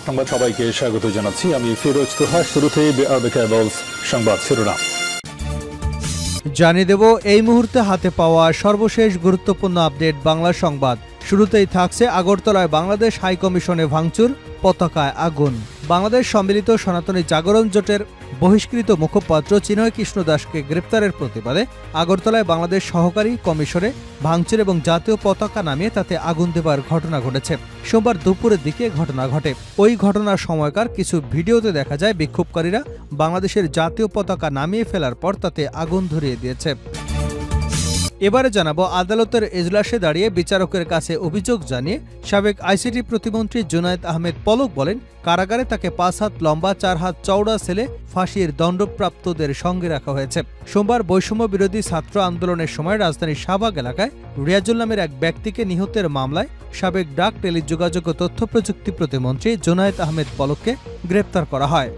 সংবাদ সবাইকে স্বাগত জানাচ্ছি। আমি ফিরোজ তোহা। শুরুতেই সংবাদ শিরোনাম জানিয়ে দেব এই মুহূর্তে হাতে পাওয়া সর্বশেষ গুরুত্বপূর্ণ আপডেট বাংলা সংবাদ। শুরুতেই থাকছে আগরতলায় বাংলাদেশ হাই কমিশনে ভাঙচুর, পতাকায় আগুন। বাংলাদেশ সম্মিলিত সনাতনী জাগরণ জোটের বহিষ্কৃত মুখপাত্র চিনয় কৃষ্ণ দাসকে গ্রেপ্তারের প্রতিবাদে আগরতলায় বাংলাদেশ সহকারী কমিশনে ভাঙচুর এবং জাতীয় পতাকা নামিয়ে তাতে আগুন দেবার ঘটনা ঘটেছে। সোমবার দুপুরের দিকে ঘটনা ঘটে। ওই ঘটনার সময়কার কিছু ভিডিওতে দেখা যায় বিক্ষোভকারীরা বাংলাদেশের জাতীয় পতাকা নামিয়ে ফেলার পর তাতে আগুন ধরিয়ে দিয়েছে। এবারে জানাবো আদালতের এজলাসে দাঁড়িয়ে বিচারকের কাছে অভিযোগ জানিয়ে সাবেক আইসিটি প্রতিমন্ত্রী জুনায়েদ আহমেদ পলক বলেন, কারাগারে তাকে 5 হাত লম্বা 4 হাত চওড়া ছেলে ফাঁসির দণ্ডপ্রাপ্তদের সঙ্গে রাখা হয়েছে। সোমবার বৈষম্য বিরোধী ছাত্র আন্দোলনের সময় রাজধানীর শাহবাগ এলাকায় রিয়াজুল নামের এক ব্যক্তিকে নিহতের মামলায় সাবেক ডাক, টেলিযোগাযোগ ও তথ্য প্রযুক্তি প্রতিমন্ত্রী জুনায়েদ আহমেদ পলককে গ্রেপ্তার করা হয়।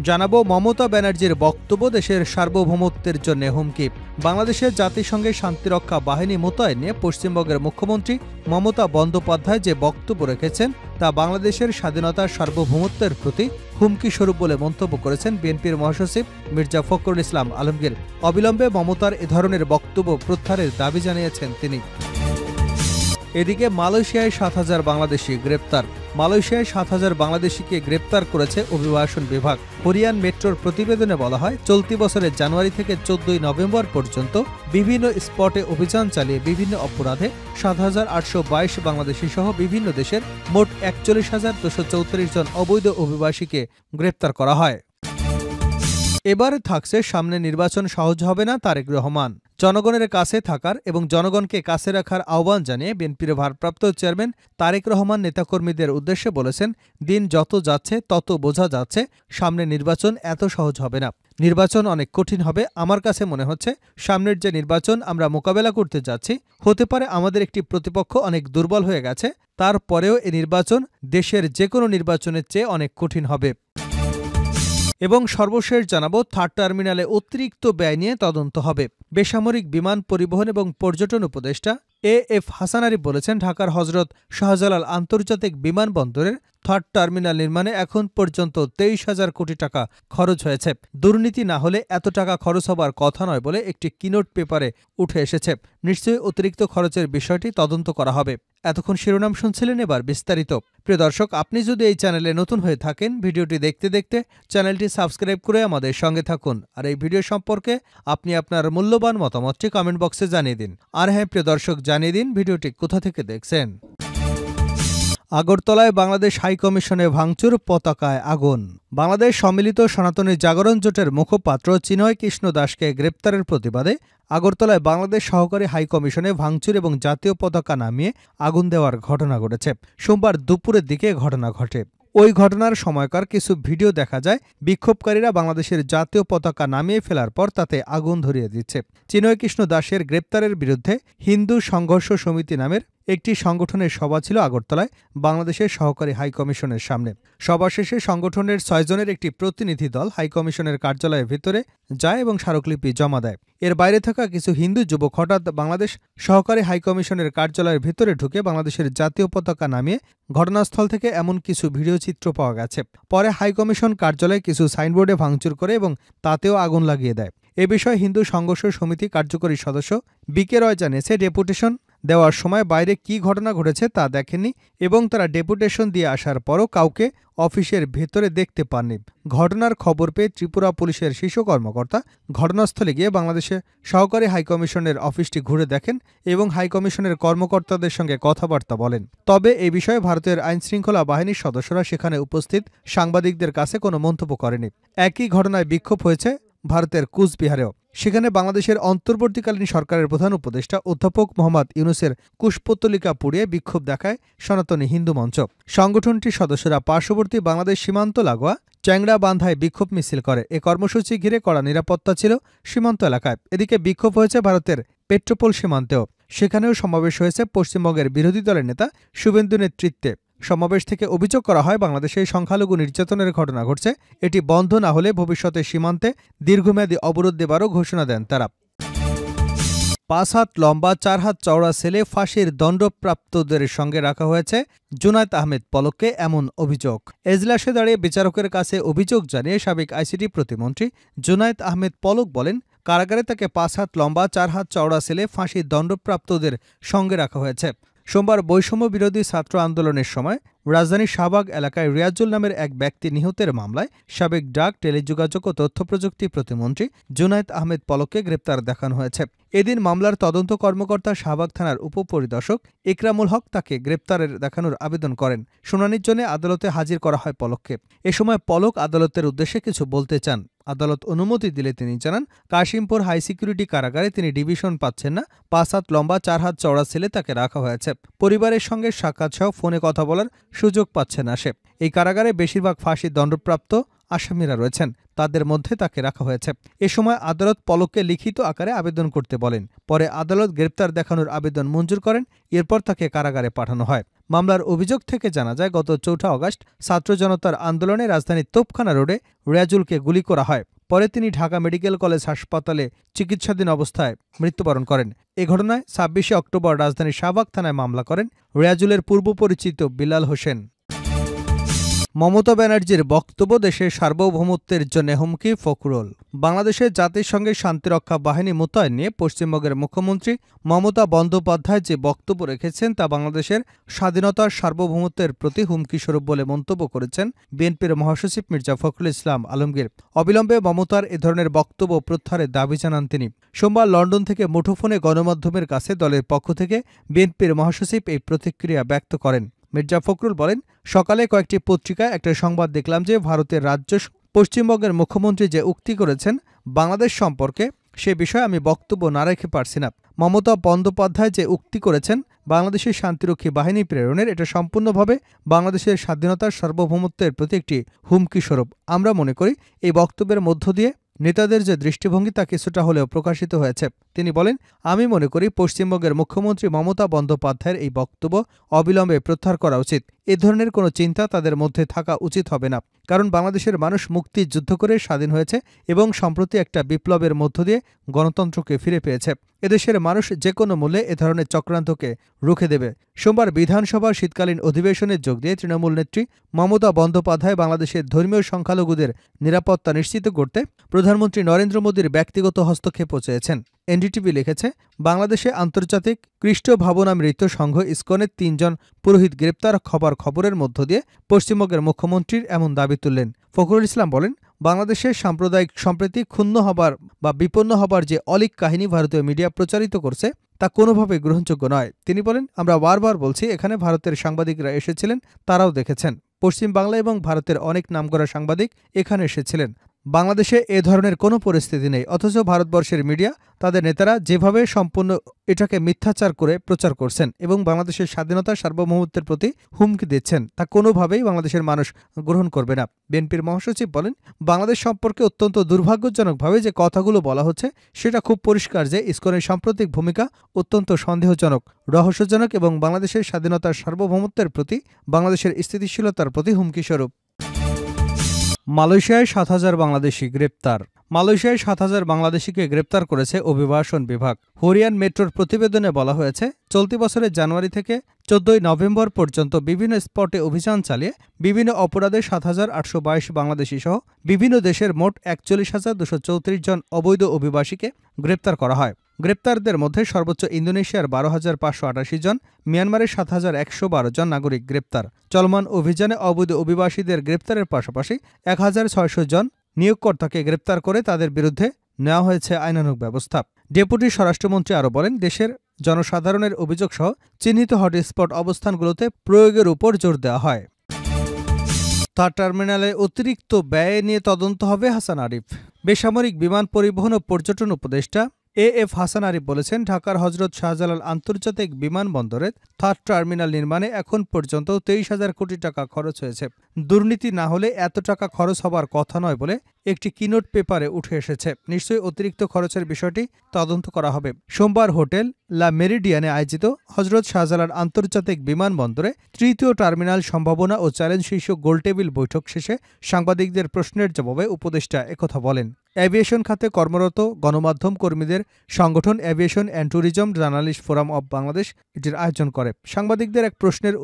জানাবো মমতা ব্যানার্জির বক্তব্য দেশের সার্বভৌমত্বের জন্য হুমকি। বাংলাদেশের জাতিসংঘের শান্তিরক্ষা বাহিনী মোতায়েন নিয়ে পশ্চিমবঙ্গের মুখ্যমন্ত্রী মমতা বন্দ্যোপাধ্যায় যে বক্তব্য রেখেছেন তা বাংলাদেশের স্বাধীনতার সার্বভৌমত্বের প্রতি হুমকি স্বরূপ বলে মন্তব্য করেছেন বিএনপির মহাসচিব মির্জা ফখরুল ইসলাম আলমগীর। অবিলম্বে মমতার এ ধরনের বক্তব্য প্রত্যাহারের দাবি জানিয়েছেন তিনি। এদিকে মালয়েশিয়ায় 7,000 বাংলাদেশি গ্রেপ্তার। মালয়েশিয়ায় 7,000 বাংলাদেশিকে গ্রেপ্তার করেছে অভিবাসন বিভাগ। কোরিয়ান মেট্রোর প্রতিবেদনে বলা হয়, চলতি বছরের জানুয়ারি থেকে 14 নভেম্বর পর্যন্ত বিভিন্ন স্পটে অভিযান চালিয়ে বিভিন্ন অপরাধে 7,822 বাংলাদেশি সহ বিভিন্ন দেশের মোট 41,234 জন অবৈধ অভিবাসীকে গ্রেপ্তার করা হয়। এবারে থাকছে সামনে নির্বাচন সহজ হবে না তারেক রহমান। জনগণের কাছে থাকার এবং জনগণকে কাছে রাখার আহ্বান জানিয়ে বিএনপির ভারপ্রাপ্ত চেয়ারম্যান তারেক রহমান নেতাকর্মীদের উদ্দেশ্যে বলেছেন, দিন যত যাচ্ছে তত বোঝা যাচ্ছে সামনে নির্বাচন এত সহজ হবে না। নির্বাচন অনেক কঠিন হবে। আমার কাছে মনে হচ্ছে সামনের যে নির্বাচন আমরা মোকাবেলা করতে যাচ্ছি, হতে পারে আমাদের একটি প্রতিপক্ষ অনেক দুর্বল হয়ে গেছে, তারপরেও এই নির্বাচন দেশের যে কোনো নির্বাচনের চেয়ে অনেক কঠিন হবে। এবং সর্বশেষ জানাবো থার্ড টার্মিনালে অতিরিক্ত ব্যয় নিয়ে তদন্ত হবে। বেসামরিক বিমান পরিবহন এবং পর্যটন উপদেষ্টা এএফ হাসান আরিফ বলেছেন, ঢাকার হজরত শাহজালাল আন্তর্জাতিক বিমানবন্দরের থার্ড টার্মিনাল নির্মাণে এখন পর্যন্ত 23,000 কোটি টাকা খরচ হয়েছে। দুর্নীতি না হলে এত টাকা খরচ হবার কথা নয় বলে একটি কিনোট পেপারে উঠে এসেছে। নিশ্চয়ই অতিরিক্ত খরচের বিষয়টি তদন্ত করা হবে। এতক্ষণ শিরোনাম শুনছিলেন, এবার বিস্তারিত। প্রিয় দর্শক, আপনি যদি এই চ্যানেলে নতুন হয়ে থাকেন, ভিডিওটি দেখতে দেখতে চ্যানেলটি সাবস্ক্রাইব করে আমাদের সঙ্গে থাকুন। আর এই ভিডিও সম্পর্কে আপনি আপনার মূল্যবান মতামতটি কমেন্ট বক্সে জানিয়ে দিন। আর হ্যাঁ প্রিয় দর্শক, জানিয়ে দিন ভিডিওটি কোথা থেকে দেখছেন। আগরতলায় বাংলাদেশ হাই কমিশনে ভাঙচুর, পতাকায় আগুন। বাংলাদেশ সম্মিলিত সনাতনী জাগরণ জোটের মুখপাত্র চিনয় কৃষ্ণ দাসকে গ্রেপ্তারের প্রতিবাদে আগরতলায় বাংলাদেশ সহকারী হাই কমিশনে ভাঙচুর এবং জাতীয় পতাকা নামিয়ে আগুন দেওয়ার ঘটনা ঘটেছে। সোমবার দুপুরের দিকে ঘটনা ঘটে। ওই ঘটনার সময়কার কিছু ভিডিও দেখা যায় বিক্ষোভকারীরা বাংলাদেশের জাতীয় পতাকা নামিয়ে ফেলার পর তাতে আগুন ধরিয়ে দিচ্ছে। চিনয় কৃষ্ণ দাসের গ্রেপ্তারের বিরুদ্ধে হিন্দু সংঘর্ষ সমিতি নামের একটি সংগঠনের সভা ছিল আগরতলায় বাংলাদেশের সহকারী হাইকমিশনের সামনে। সভা শেষে সংগঠনের 6 জনের একটি প্রতিনিধি দল হাইকমিশনের কার্যালয়ের ভিতরে যায় এবং স্মারকলিপি জমা দেয়। এর বাইরে থাকা কিছু হিন্দু যুবক হঠাৎ বাংলাদেশ সহকারী হাইকমিশনের কার্যালয়ের ভিতরে ঢুকে বাংলাদেশের জাতীয় পতাকা নামিয়ে ঘটনাস্থল থেকে এমন কিছু ভিডিও চিত্র পাওয়া গেছে। পরে হাইকমিশন কার্যালয়ে কিছু সাইনবোর্ডে ভাঙচুর করে এবং তাতেও আগুন লাগিয়ে দেয়। এ বিষয়ে হিন্দু সংঘর্ষ সমিতি কার্যকরী সদস্য বিকে রয় জানিয়েছে, ডেপুটেশন দেওয়ার সময় বাইরে কি ঘটনা ঘটেছে তা দেখেননি এবং তারা ডেপুটেশন দিয়ে আসার পরও কাউকে অফিসের ভেতরে দেখতে পাননি। ঘটনার খবর পেয়ে ত্রিপুরা পুলিশের শীর্ষ কর্মকর্তা ঘটনাস্থলে গিয়ে বাংলাদেশের সহকারী হাইকমিশনের অফিসটি ঘুরে দেখেন এবং হাইকমিশনের কর্মকর্তাদের সঙ্গে কথাবার্তা বলেন। তবে এ বিষয়ে ভারতের আইনশৃঙ্খলা বাহিনীর সদস্যরা সেখানে উপস্থিত সাংবাদিকদের কাছে কোনো মন্তব্য করেনি। একই ঘটনায় বিক্ষোভ হয়েছে ভারতের কুচবিহারেও। সেখানে বাংলাদেশের অন্তর্বর্তীকালীন সরকারের প্রধান উপদেষ্টা অধ্যাপক মোহাম্মদ ইউনুসের কুশপুত্তলিকা পুড়িয়ে বিক্ষোভ দেখায় সনাতনী হিন্দু মঞ্চ। সংগঠনটির সদস্যরা পার্শ্ববর্তী বাংলাদেশ সীমান্ত লাগোয়া চ্যাংড়া বান্ধায় বিক্ষোভ মিছিল করে। এ কর্মসূচি ঘিরে কড়া নিরাপত্তা ছিল সীমান্ত এলাকায়। এদিকে বিক্ষোভ হয়েছে ভারতের পেট্রোপোল সীমান্তেও। সেখানেও সমাবেশ হয়েছে পশ্চিমবঙ্গের বিরোধী দলের নেতা শুভেন্দু নেতৃত্বে। সমাবেশ থেকে অভিযোগ করা হয় বাংলাদেশে সংখ্যালঘু নির্যাতনের ঘটনা ঘটছে। এটি বন্ধ না হলে ভবিষ্যতে সীমান্তে দীর্ঘমেয়াদী অবরোধ দেবারও ঘোষণা দেন তারা। 5 হাত লম্বা 4 হাত চওড়া ছেলে ফাঁসির দণ্ডপ্রাপ্তদের সঙ্গে রাখা হয়েছে জুনায়েদ আহমেদ পলককে, এমন অভিযোগ। এজলাসে দাঁড়িয়ে বিচারকের কাছে অভিযোগ জানিয়ে সাবেক আইসিটি প্রতিমন্ত্রী জুনায়েদ আহমেদ পলক বলেন, কারাগারে তাকে 5 হাত লম্বা 4 হাত চওড়া ছেলে ফাঁসির দণ্ডপ্রাপ্তদের সঙ্গে রাখা হয়েছে। সোমবার বৈষম্য বিরোধী ছাত্র আন্দোলনের সময় রাজধানীর শাহবাগ এলাকায় রিয়াজুল নামের এক ব্যক্তি নিহতের মামলায় সাবেক ডাক, টেলিযোগাযোগ ও তথ্যপ্রযুক্তি প্রতিমন্ত্রী জুনায়েদ আহমেদ পলককে গ্রেপ্তার দেখানো হয়েছে। এদিন মামলার তদন্ত কর্মকর্তা শাহবাগ থানার উপপরিদর্শক ইকরামুল হক তাকে গ্রেপ্তারের দেখানোর আবেদন করেন। শুনানির জন্য আদালতে হাজির করা হয় পলককে। এ সময় পলক আদালতের উদ্দেশ্যে কিছু বলতে চান। আদালত অনুমতি দিলে তিনি জানান, কাশিমপুর হাই সিকিউরিটি কারাগারে তিনি ডিভিশন পাচ্ছেন না। 5 হাত লম্বা 4 হাত চওড়া ছেলে তাকে রাখা হয়েছে। পরিবারের সঙ্গে সাক্ষাৎ সহ ফোনে কথা বলার সুযোগ পাচ্ছে না সে। এই কারাগারে বেশিরভাগ ফাঁসির দণ্ডপ্রাপ্ত আসামিরা রয়েছেন, তাদের মধ্যে তাকে রাখা হয়েছে। এ সময় আদালত পলককে লিখিত আকারে আবেদন করতে বলেন। পরে আদালত গ্রেপ্তার দেখানোর আবেদন মঞ্জুর করেন। এরপর তাকে কারাগারে পাঠানো হয়। মামলার অভিযোগ থেকে জানা যায়, গত 4 আগস্ট ছাত্র জনতার আন্দোলনে রাজধানীর তোপখানা রোডে রিয়াজুলকে গুলি করা হয়। পরে তিনি ঢাকা মেডিকেল কলেজ হাসপাতালে চিকিৎসাধীন অবস্থায় মৃত্যুবরণ করেন। এ ঘটনায় 26 অক্টোবর রাজধানীর শাহবাগ থানায় মামলা করেন রিয়াজুলের পূর্ব পরিচিত বিলাল হোসেন। মমতা ব্যানার্জির বক্তব্য দেশের সার্বভৌমত্বের জন্য হুমকি ফখরুল। বাংলাদেশের জাতিসংঘের শান্তিরক্ষা বাহিনী মোতায়েন নিয়ে পশ্চিমবঙ্গের মুখ্যমন্ত্রী মমতা বন্দ্যোপাধ্যায় যে বক্তব্য রেখেছেন তা বাংলাদেশের স্বাধীনতার সার্বভৌমত্বের প্রতি হুমকিস্বরূপ বলে মন্তব্য করেছেন বিএনপির মহাসচিব মির্জা ফখরুল ইসলাম আলমগীর। অবিলম্বে মমতার এ ধরনের বক্তব্য প্রত্যাহারের দাবি জানান তিনি। সোমবার লন্ডন থেকে মুঠোফোনে গণমাধ্যমের কাছে দলের পক্ষ থেকে বিএনপির মহাসচিব এই প্রতিক্রিয়া ব্যক্ত করেন। মির্জা ফখরুল বলেন, সকালে কয়েকটি পত্রিকায় একটা সংবাদ দেখলাম যে ভারতের রাজ্য পশ্চিমবঙ্গের মুখ্যমন্ত্রী যে উক্তি করেছেন বাংলাদেশ সম্পর্কে, সে বিষয়ে আমি বক্তব্য না রেখে পারছি না। মমতা বন্দ্যোপাধ্যায় যে উক্তি করেছেন বাংলাদেশের শান্তিরক্ষী বাহিনী প্রেরণের, এটা সম্পূর্ণভাবে বাংলাদেশের স্বাধীনতার সার্বভৌমত্বের প্রতি একটি হুমকি স্বরূপ। আমরা মনে করি এই বক্তব্যের মধ্য দিয়ে নেতাদের যে দৃষ্টিভঙ্গি তা কিছুটা হলেও প্রকাশিত হয়েছে। তিনি বলেন, আমি মনে করি পশ্চিমবঙ্গের মুখ্যমন্ত্রী মমতা বন্দ্যোপাধ্যায়ের এই বক্তব্য অবিলম্বে প্রত্যাহার করা উচিত। এ ধরনের কোনো চিন্তা তাদের মধ্যে থাকা উচিত হবে না, কারণ বাংলাদেশের মানুষ মুক্তির যুদ্ধ করে স্বাধীন হয়েছে এবং সম্প্রতি একটা বিপ্লবের মধ্য দিয়ে গণতন্ত্রকে ফিরে পেয়েছে। এদেশের মানুষ যে কোনো মূল্যে এ ধরনের চক্রান্তকে রুখে দেবে। সোমবার বিধানসভার শীতকালীন অধিবেশনে যোগ দিয়ে তৃণমূল নেত্রী মমতা বন্দ্যোপাধ্যায় বাংলাদেশের ধর্মীয় সংখ্যালঘুদের নিরাপত্তা নিশ্চিত করতে প্রধানমন্ত্রী নরেন্দ্র মোদীর ব্যক্তিগত হস্তক্ষেপও চেয়েছেন। এনডিটিভি লিখেছে, বাংলাদেশে আন্তর্জাতিক খ্রিস্ট ভাবনামৃত সংঘ ইসকনের 3 জন পুরোহিত গ্রেপ্তার খবরের মধ্য দিয়ে পশ্চিমবঙ্গের মুখ্যমন্ত্রীর এমন দাবি তুললেন। ফখরুল ইসলাম বলেন, বাংলাদেশের সাম্প্রদায়িক সম্প্রীতি ক্ষুণ্ণ হবার বা বিপন্ন হবার যে অলীক কাহিনী ভারতীয় মিডিয়া প্রচারিত করছে তা কোনোভাবে গ্রহণযোগ্য নয়। তিনি বলেন, আমরা বারবার বলছি, এখানে ভারতের সাংবাদিকরা এসেছিলেন, তারাও দেখেছেন। পশ্চিম বাংলা এবং ভারতের অনেক নামকরা সাংবাদিক এখানে এসেছিলেন। বাংলাদেশে এ ধরনের কোনো পরিস্থিতি নেই, অথচ ভারতবর্ষের মিডিয়া তাদের নেতারা যেভাবে সম্পূর্ণ এটাকে মিথ্যাচার করে প্রচার করছেন এবং বাংলাদেশের স্বাধীনতা সার্বভৌমত্বের প্রতি হুমকি দিচ্ছেন, তা কোনোভাবেই বাংলাদেশের মানুষ গ্রহণ করবে না। বিএনপির মহাসচিব বলেন, বাংলাদেশ সম্পর্কে অত্যন্ত দুর্ভাগ্যজনকভাবে যে কথাগুলো বলা হচ্ছে সেটা খুব পরিষ্কার যে ইসকনের সাম্প্রতিক ভূমিকা অত্যন্ত সন্দেহজনক, রহস্যজনক এবং বাংলাদেশের স্বাধীনতার সার্বভৌমত্বের প্রতি, বাংলাদেশের স্থিতিশীলতার প্রতি হুমকিস্বরূপ। মালয়েশিয়ায় 7,000 বাংলাদেশি গ্রেপ্তার। মালয়েশিয়ায় 7,000 বাংলাদেশিকে গ্রেপ্তার করেছে অভিবাসন বিভাগ। হরিয়ান মেট্রোর প্রতিবেদনে বলা হয়েছে, চলতি বছরের জানুয়ারি থেকে 14 নভেম্বর পর্যন্ত বিভিন্ন স্পটে অভিযান চালিয়ে বিভিন্ন অপরাধে 7,822 বাংলাদেশি সহ বিভিন্ন দেশের মোট 41,234 জন অবৈধ অভিবাসীকে গ্রেপ্তার করা হয়। গ্রেপ্তারদের মধ্যে সর্বোচ্চ ইন্দোনেশিয়ার 12,588 জন, মিয়ানমারের 7,112 জন নাগরিক গ্রেপ্তার। চলমান অভিযানে অবৈধ অভিবাসীদের গ্রেপ্তারের পাশাপাশি 1,600 জন নিয়োগকর্তাকে গ্রেপ্তার করে তাদের বিরুদ্ধে নেওয়া হয়েছে আইনানুগ ব্যবস্থা। ডেপুটি স্বরাষ্ট্রমন্ত্রী আরও বলেন, দেশের জনসাধারণের অভিযোগসহ চিহ্নিত হটস্পট অবস্থানগুলোতে প্রয়োগের উপর জোর দেওয়া হয়। তার টার্মিনালে অতিরিক্ত ব্যয় নিয়ে তদন্ত হবে হাসান আরিফ। বেসামরিক বিমান পরিবহন ও পর্যটন উপদেষ্টা এএফ হাসান আরিফ বলেছেন, ঢাকার হজরত শাহজালাল আন্তর্জাতিক বিমানবন্দরের থার্ড টার্মিনাল নির্মাণে এখন পর্যন্ত 23,000 কোটি টাকা খরচ হয়েছে। দুর্নীতি না হলে এত টাকা খরচ হবার কথা নয় বলে একটি কিনোট পেপারে উঠে এসেছে। নিশ্চয়ই অতিরিক্ত খরচের বিষয়টি তদন্ত করা হবে। সোমবার হোটেল লা মেরিডিয়ানে আয়োজিত হজরত শাহজালাল আন্তর্জাতিক বিমানবন্দরে তৃতীয় টার্মিনাল সম্ভাবনা ও চ্যালেঞ্জ শীর্ষক গোলটেবিল বৈঠক শেষে সাংবাদিকদের প্রশ্নের জবাবে উপদেষ্টা একথা বলেন। এভিয়েশন খাতে কর্মরত গণমাধ্যম কর্মীদের সংগঠন aviation and tourism journalist forum of Bangladesh এটির আয়োজন করে। সাংবাদিকদের এক প্রশ্নের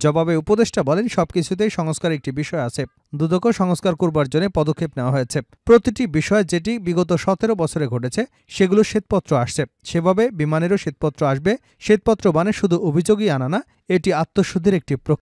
জবাবে উপদেষ্টা বলেন, সবকিছুতেই সংস্কার একটি বিষয় আছে। দুদকও সংস্কার করবার জন্য পদক্ষেপ নেওয়া হয়েছে। প্রতিটি বিষয় যেটি বিগত 17 বছরে ঘটেছে সেগুলো শ্বেতপত্র আসছে। সেভাবে বিমানেরও শ্বেতপত্র আসবে। শ্বেতপত্র মানে শুধু অভিযোগই আনা না, এটি আত্মশুদ্ধির একটি প্রক্রিয়া।